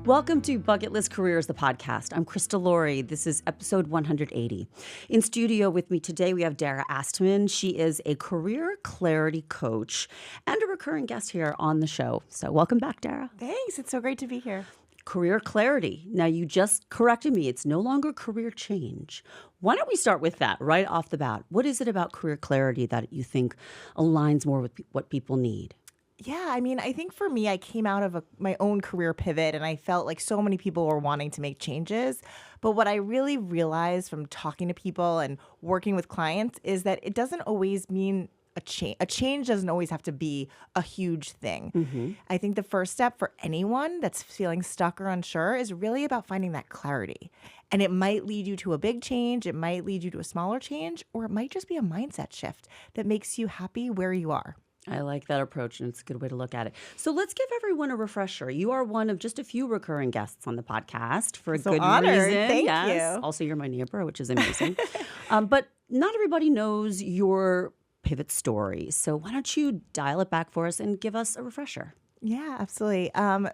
Welcome to Bucket List Careers, the podcast. I'm Krista Laurie. This is episode 180. In studio with me today, we have Dara Astmann. She is a career clarity coach and a recurring guest here on the show. So welcome back, Dara. Thanks. It's so great to be here. Career clarity. Now, you just corrected me. It's no longer career change. Why don't we start with that right off the bat? What is it about career clarity that you think aligns more with what people need? Yeah, I think for me, I came out of my own career pivot and I felt like so many people were wanting to make changes. But what I really realized from talking to people and working with clients is that it doesn't always mean a change. A change doesn't always have to be a huge thing. Mm-hmm. I think the first step for anyone that's feeling stuck or unsure is really about finding that clarity. And it might lead you to a big change, it might lead you to a smaller change, or it might just be a mindset shift that makes you happy where you are. I like that approach, and it's a good way to look at it. So let's give everyone a refresher. You are one of just a few recurring guests on the podcast for a good honored. reason. Thank you. Also, you're my neighbor, which is amazing. But not everybody knows your pivot story. So why don't you dial it back for us and give us a refresher? Yeah, absolutely.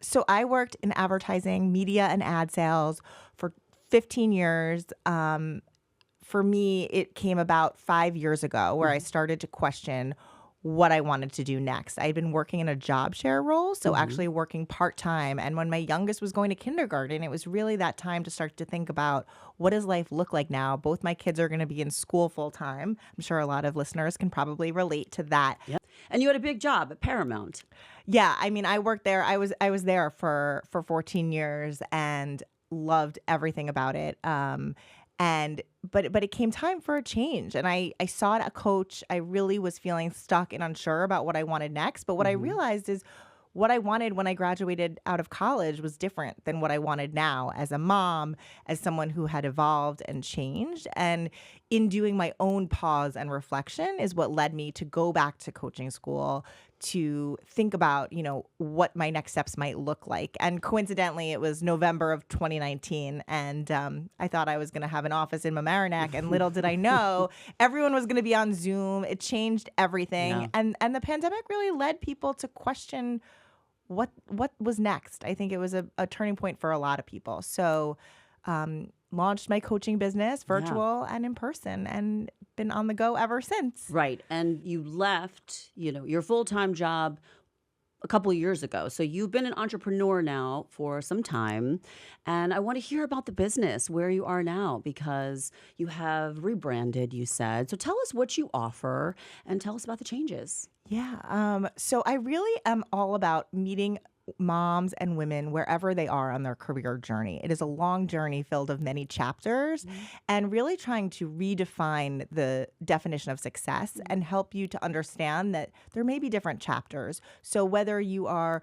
So I worked in advertising, media, and ad sales for 15 years. For me, it came about 5 years ago where I started to question what I wanted to do next. I had been working in a job share role, so actually working part-time. And when my youngest was going to kindergarten, it was really that time to start to think about, what does life look like now? Both my kids are going to be in school full-time. I'm sure a lot of listeners can probably relate to that. Yep. And you had a big job at Paramount. Yeah, I worked there. I was there for 14 years and loved everything about it. But it came time for a change, and I sought a coach. I really was feeling stuck and unsure about what I wanted next. But what I realized is what I wanted when I graduated out of college was different than what I wanted now as a mom, as someone who had evolved and changed. And in doing my own pause and reflection is what led me to go back to coaching school, to think about, what my next steps might look like. And coincidentally, it was November of 2019. And I thought I was going to have an office in Mamaroneck. And little did I know, everyone was going to be on Zoom. It changed everything. Yeah. And the pandemic really led people to question what was next. I think it was a turning point for a lot of people. So launched my coaching business, virtual and in person, and been on the go ever since. Right. And you left, your full-time job a couple of years ago. So you've been an entrepreneur now for some time. And I want to hear about the business, where you are now, because you have rebranded, you said. So tell us what you offer and tell us about the changes. Yeah. So I really am all about meeting moms and women wherever they are on their career journey. It is a long journey filled of many chapters, and really trying to redefine the definition of success and help you to understand that there may be different chapters. So whether you are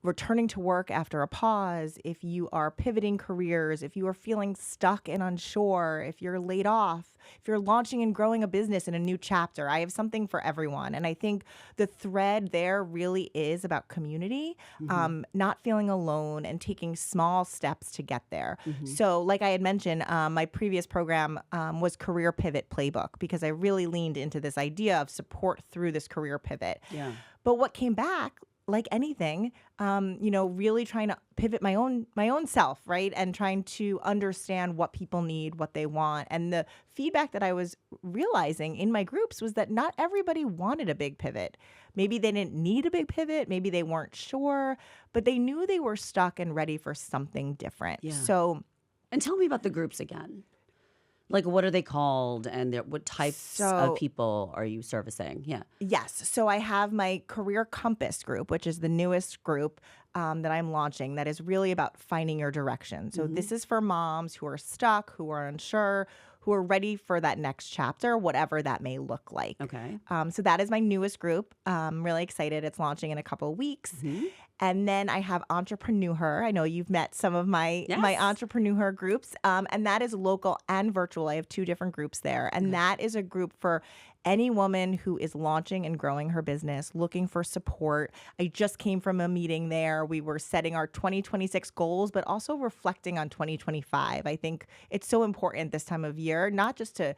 returning to work after a pause, if you are pivoting careers, if you are feeling stuck and unsure, if you're laid off, if you're launching and growing a business in a new chapter, I have something for everyone. And I think the thread there really is about community, not feeling alone and taking small steps to get there. So like I had mentioned, my previous program was Career Pivot Playbook, because I really leaned into this idea of support through this career pivot. Yeah. But what came back, like anything, really trying to pivot my own self, right? And trying to understand what people need, what they want. And the feedback that I was realizing in my groups was that not everybody wanted a big pivot. Maybe they didn't need a big pivot. Maybe they weren't sure, but they knew they were stuck and ready for something different. Yeah. And tell me about the groups again. Like, what are they called, and what types of people are you servicing? Yeah. Yes. So I have my Career Compass group, which is the newest group that I'm launching, that is really about finding your direction. So this is for moms who are stuck, who are unsure, who are ready for that next chapter, whatever that may look like. Okay. So that is my newest group. I'm really excited. It's launching in a couple of weeks. And then I have Entrepreneur. I know you've met some of my Entrepreneur groups, and that is local and virtual. I have 2 different groups there, and that is a group for any woman who is launching and growing her business, looking for support. I just came from a meeting there. We were setting our 2026 goals, but also reflecting on 2025. I think it's so important this time of year, not just to,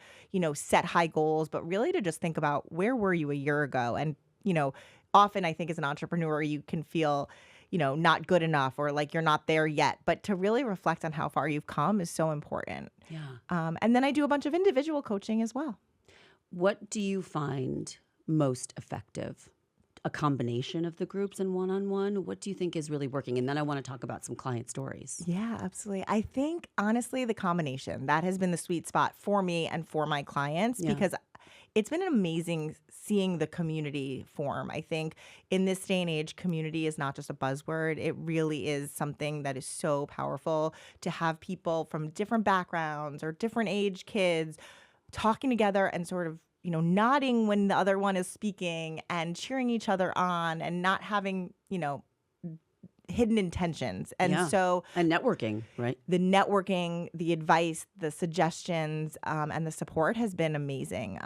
set high goals, but really to just think about, where were you a year ago? And, often I think as an entrepreneur, you can feel, not good enough or like you're not there yet. But to really reflect on how far you've come is so important. Yeah. And then I do a bunch of individual coaching as well. What do you find most effective? A combination of the groups and one-on-one? What do you think is really working? And then I want to talk about some client stories. Yeah, absolutely. I think honestly, the combination that has been the sweet spot for me and for my clients Yeah. because it's been amazing seeing the community form. I think in this day and age, community is not just a buzzword. It really is something that is so powerful to have people from different backgrounds or different age kids talking together and sort of nodding when the other one is speaking and cheering each other on and not having, hidden intentions. And Yeah. so And networking, right? the networking, the advice, the suggestions, and the support has been amazing.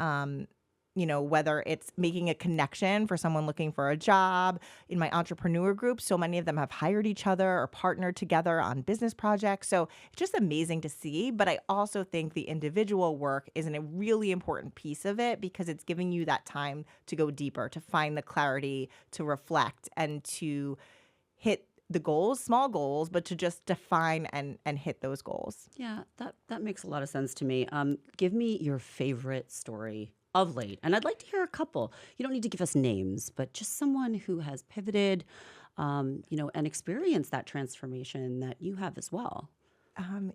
Whether it's making a connection for someone looking for a job in my entrepreneur group, so many of them have hired each other or partnered together on business projects. So it's just amazing to see. But I also think the individual work is a really important piece of it because it's giving you that time to go deeper, to find the clarity, to reflect, and to hit the goals, small goals, but to just define and hit those goals. Yeah, that makes a lot of sense to me. Give me your favorite story of late. And I'd like to hear a couple. You don't need to give us names, but just someone who has pivoted, and experienced that transformation that you have as well.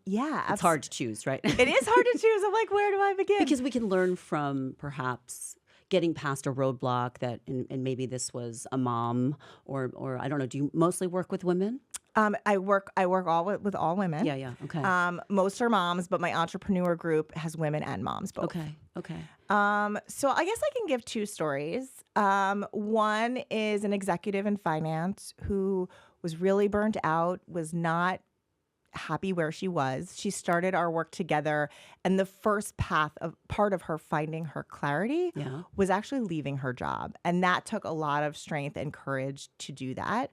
Yeah, It's hard to choose, right? It is hard to choose. I'm like, where do I begin? Because we can learn from perhaps getting past a roadblock that, and maybe this was a mom or I don't know. Do you mostly work with women? I work all with all women. Yeah. Okay. Most are moms, but my entrepreneur group has women and moms both. Okay. So I guess I can give two stories. One is an executive in finance who was really burnt out, was not happy where she was. She started our work together, and the first part of her finding her clarity Yeah. was actually leaving her job. And that took a lot of strength and courage to do that.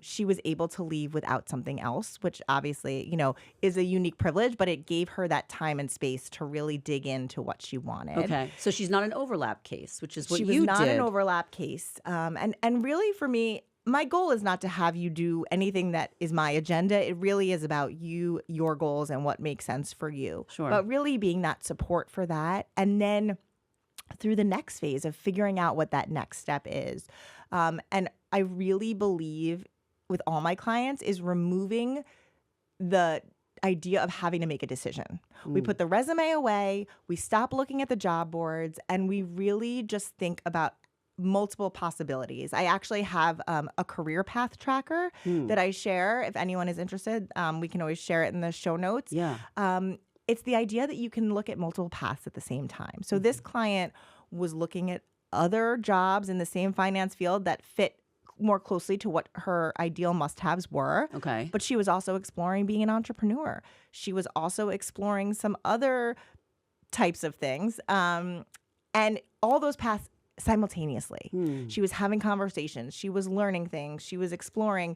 She was able to leave without something else, which obviously, is a unique privilege, but it gave her that time and space to really dig into what she wanted. Okay. So she's not an overlap case, which is what She you was not did. an overlap case. And really for me, my goal is not to have you do anything that is my agenda. It really is about you, your goals, and what makes sense for you. Sure. But really being that support for that. And then through the next phase of figuring out what that next step is. And I really believe with all my clients is removing the idea of having to make a decision. We put the resume away, we stop looking at the job boards, and we really just think about multiple possibilities. I actually have a career path tracker that I share. If anyone is interested, we can always share it in the show notes. Yeah. It's the idea that you can look at multiple paths at the same time. So this client was looking at other jobs in the same finance field that fit more closely to what her ideal must-haves were. Okay. But she was also exploring being an entrepreneur. She was also exploring some other types of things. And all those paths simultaneously. She was having conversations. She was learning things. She was exploring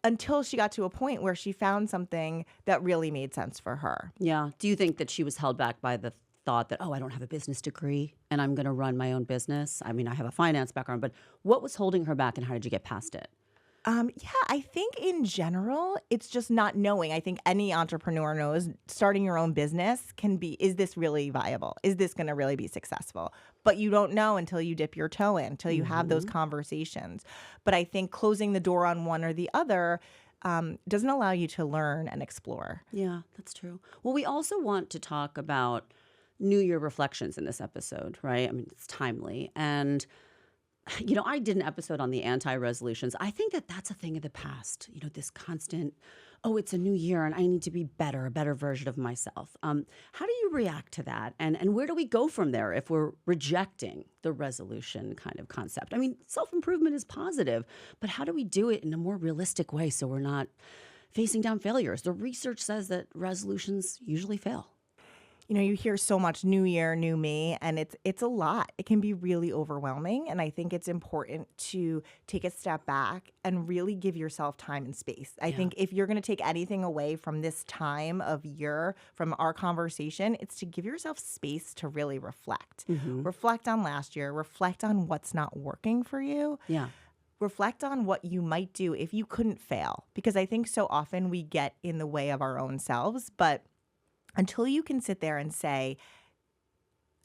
until she got to a point where she found something that really made sense for her. Yeah. Do you think that she was held back by the thought that, oh, I don't have a business degree and I'm going to run my own business? I mean, I have a finance background, but what was holding her back and how did you get past it? Yeah, I think in general, it's just not knowing. I think any entrepreneur knows starting your own business can be, is this really viable? Is this going to really be successful? But you don't know until you dip your toe in, until you have those conversations. But I think closing the door on one or the other doesn't allow you to learn and explore. Yeah, that's true. Well, we also want to talk about New Year reflections in this episode, right? I mean, it's timely. And I did an episode on the anti-resolutions. I think that that's a thing of the past. This constant, oh, it's a new year and I need to be better, a better version of myself. How do you react to that? And where do we go from there if we're rejecting the resolution kind of concept? I mean, self-improvement is positive, but how do we do it in a more realistic way so we're not facing down failures? The research says that resolutions usually fail. You hear so much new year, new me, and it's a lot. It can be really overwhelming. And I think it's important to take a step back and really give yourself time and space. I think if you're going to take anything away from this time of year, from our conversation, it's to give yourself space to really reflect. Reflect on last year, reflect on what's not working for you. Yeah. reflect on what you might do if you couldn't fail. Because I think so often we get in the way of our own selves. But until you can sit there and say,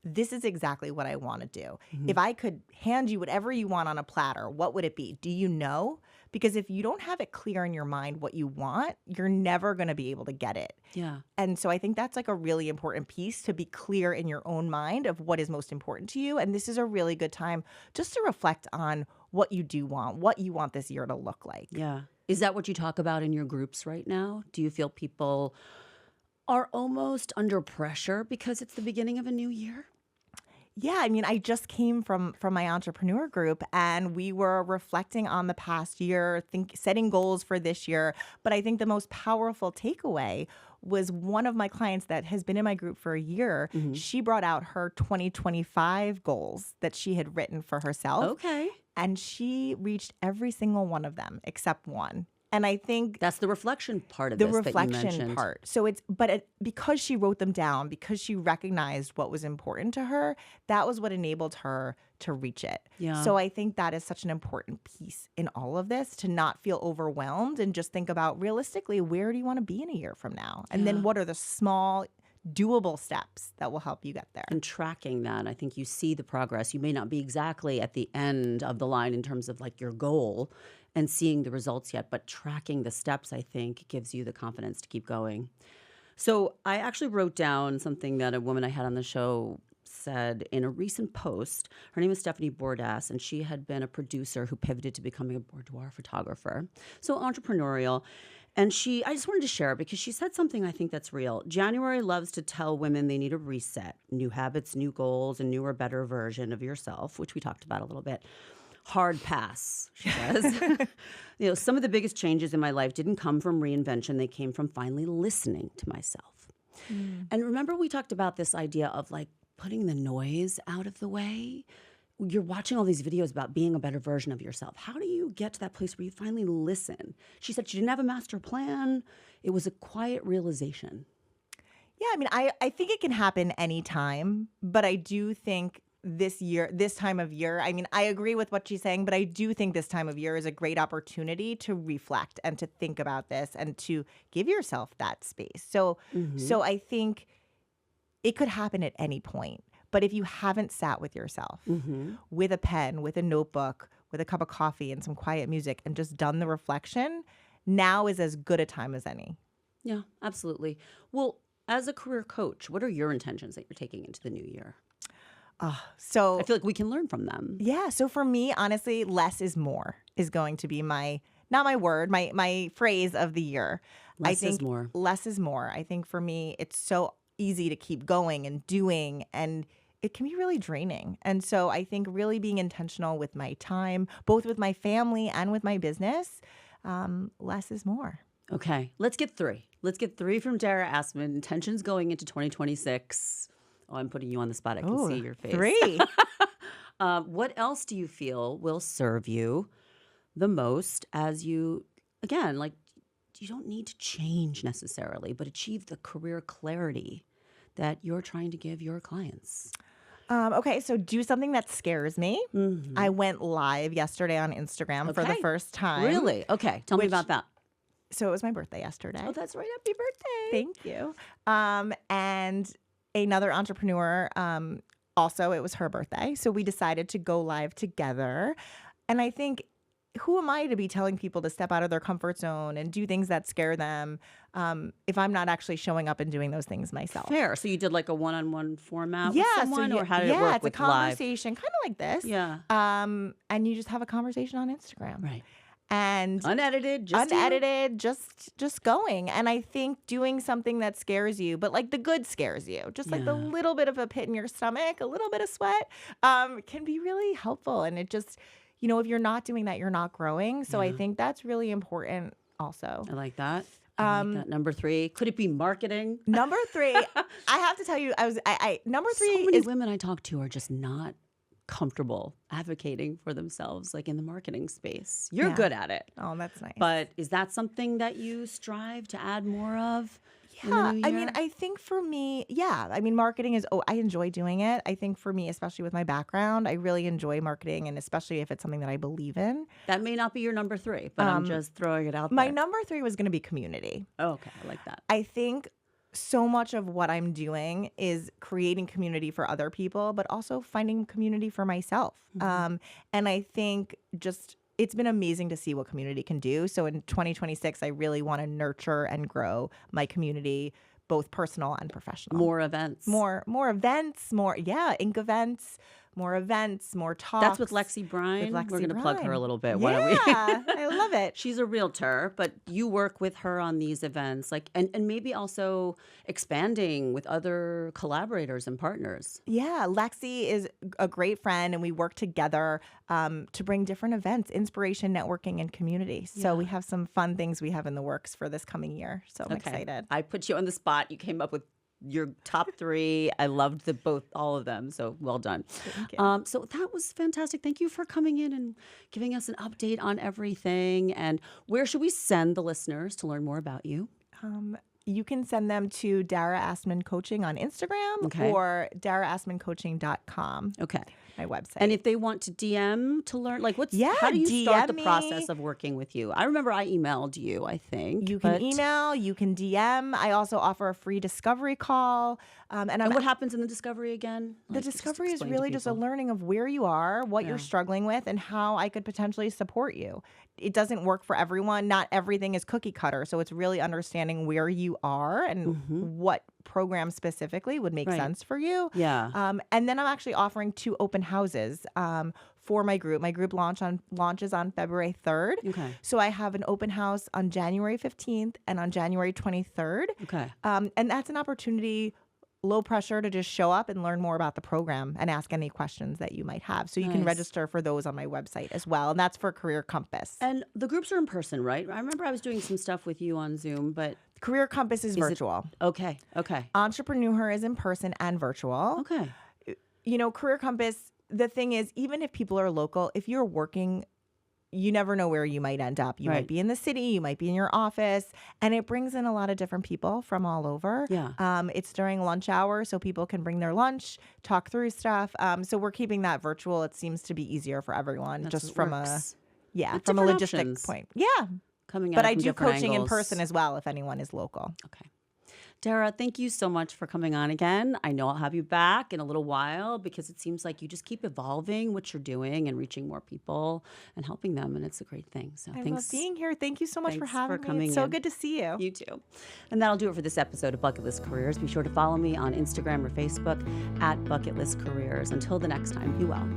this is exactly what I want to do. If I could hand you whatever you want on a platter, what would it be? Do you know? Because if you don't have it clear in your mind what you want, you're never going to be able to get it. Yeah. And so I think that's like a really important piece, to be clear in your own mind of what is most important to you. And this is a really good time just to reflect on what you do want, what you want this year to look like. Yeah. Is that what you talk about in your groups right now? Do you feel people are almost under pressure because it's the beginning of a new year? Yeah, I mean, I just came from my entrepreneur group, and we were reflecting on the past year, setting goals for this year. But I think the most powerful takeaway was one of my clients that has been in my group for a year. She brought out her 2025 goals that she had written for herself. Okay. And she reached every single one of them except one. And I think that's the reflection part of the this reflection that you mentioned. part. So because she wrote them down, because she recognized what was important to her, that was what enabled her to reach it. Yeah. So I think that is such an important piece in all of this, to not feel overwhelmed and just think about realistically, where do you want to be in a year from now? And then what are the small, doable steps that will help you get there? And tracking that, I think you see the progress. You may not be exactly at the end of the line in terms of like your goal and seeing the results yet, but tracking the steps, I think, gives you the confidence to keep going. So I actually wrote down something that a woman I had on the show said in a recent post. Her name is Stephanie Bordas, and she had been a producer who pivoted to becoming a boudoir photographer. So entrepreneurial. And I just wanted to share it because she said something I think that's real. January loves to tell women they need a reset, new habits, new goals, a newer, better version of yourself, which we talked about a little bit. Hard pass, she says. Some of the biggest changes in my life didn't come from reinvention. They came from finally listening to myself. And remember we talked about this idea of like putting the noise out of the way? You're watching all these videos about being a better version of yourself. How do you get to that place where you finally listen? She said she didn't have a master plan. It was a quiet realization. Yeah, I mean, I think it can happen anytime, but I do think this time of year, I mean, I agree with what she's saying, but I do think this time of year is a great opportunity to reflect and to think about this and to give yourself that space. So I think it could happen at any point. But if you haven't sat with yourself with a pen, with a notebook, with a cup of coffee and some quiet music and just done the reflection, now is as good a time as any. Yeah, absolutely. Well, as a career coach, what are your intentions that you're taking into the new year? So I feel like we can learn from them. Yeah. So for me, honestly, less is more is going to be not my word, my phrase of the year. Less is more. Less is more. I think for me, it's so easy to keep going and doing, and it can be really draining. And so I think really being intentional with my time, both with my family and with my business, less is more. Okay. Let's get three. Let's get three from Dara Astmann. Intentions going into 2026. Oh, I'm putting you on the spot. I can see your face. Three. What else do you feel will serve you the most as you, again, like you don't need to change necessarily, but achieve the career clarity that you're trying to give your clients? Okay, so do something that scares me. I went live yesterday on Instagram for the first time. Really? Okay. Tell me about that. So it was my birthday yesterday. Oh, that's right. Happy birthday. Thank you. And another entrepreneur, also, it was her birthday. So we decided to go live together. And I think, who am I to be telling people to step out of their comfort zone and do things that scare them if I'm not actually showing up and doing those things myself? Fair. So you did like a one-on-one format with someone, so or how did it work it's with a conversation, kind of like this. Yeah. And you just have a conversation on Instagram. Right. And unedited, just going. And I think doing something that scares you, but like the good scares you, just like the little bit of a pit in your stomach, a little bit of sweat, can be really helpful. And it just, if you're not doing that, you're not growing. So I think that's really important also. I like that. Number three, could it be marketing? Number three, I have to tell you, number three so many is women I talk to are just not comfortable advocating for themselves, like in the marketing space. You're good at it. Oh, that's nice. But is that something that you strive to add more of? Yeah, in the Yeah, new I mean, year? I think for me, yeah, I mean, marketing is, I enjoy doing it. I think for me, especially with my background, I really enjoy marketing, and especially if it's something that I believe in. That may not be your number 3, but I'm Um, just throwing it out my there. number three was going to be community. Oh, okay, I like that. I think so much of what I'm doing is creating community for other people, but also finding community for myself. Mhm. And I think just it's been amazing to see what community can do. So in 2026, I really want to nurture and grow my community, both personal and professional. More events. More events, ink events, more That's with talks Lexi with Brine. We're Lexi gonna plug her a Brine. little bit. Why don't we? Yeah, I love it. She's a realtor, but you work with her on these events, like, and maybe also expanding with other collaborators and partners. Yeah, Lexi is a great friend, and we work together to bring different events, inspiration, networking, and community. So we Yeah. have some fun things we have in the works for this coming year. So I'm Okay. excited. I put you on the spot. You came up with your top 3. I loved all of them. So well done. Thank you. So that was fantastic. Thank you for coming in and giving us an update on everything. And where should we send the listeners to learn more about you? You can send them to Dara Astmann Coaching on Instagram Okay. or daraastmanncoaching.com, Okay. my website. And if they want to DM to learn, like, Yeah, how do you start the DM process me. of working with you? I remember I emailed you, I think. You can but- email, you can DM. I also offer a free discovery call. And And what happens in the discovery again? the Like, just discovery is explain to really just a people. learning of where you are, what Yeah. you're struggling with, and how I could potentially support you. It doesn't work for everyone. Not everything is cookie cutter. So it's really understanding where you are and what program specifically would make Right. sense for you. Yeah. And then I'm actually offering 2 open houses for my group. My group launches on February 3rd. Okay. So I have an open house on January 15th and on January 23rd. Okay. And that's an opportunity, low pressure, to just show up and learn more about the program and ask any questions that you might have. So you can Nice. register for those on my website as well. And that's for Career Compass. And the groups are in person, right? I remember I was doing some stuff with you on Zoom, but Career Compass is it- virtual. okay. Entrepreneur is in person and virtual. Okay. You know, Career Compass, the thing is, even if people are local, if you're working, you never know where you might end up. You Right. might be in the city, you might be in your office, and it brings in a lot of different people from all over. Yeah. It's during lunch hour, so people can bring their lunch, talk through stuff. So we're keeping that virtual. It seems to be easier for everyone, That's just what from works. With from a different logistic options. point. Yeah, Coming at but it I from do different coaching in angles. person as well if anyone is local. Okay. Dara, thank you so much for coming on again. I know I'll have you back in a little while because it seems like you just keep evolving what you're doing and reaching more people and helping them, and it's a great thing. So I love thanks. being here. Thank you so much for Thanks for having me. coming It's so in. good to see you. You too. And that'll do it for this episode of Bucket List Careers. Be sure to follow me on Instagram or Facebook at Bucket List Careers. Until the next time, be well.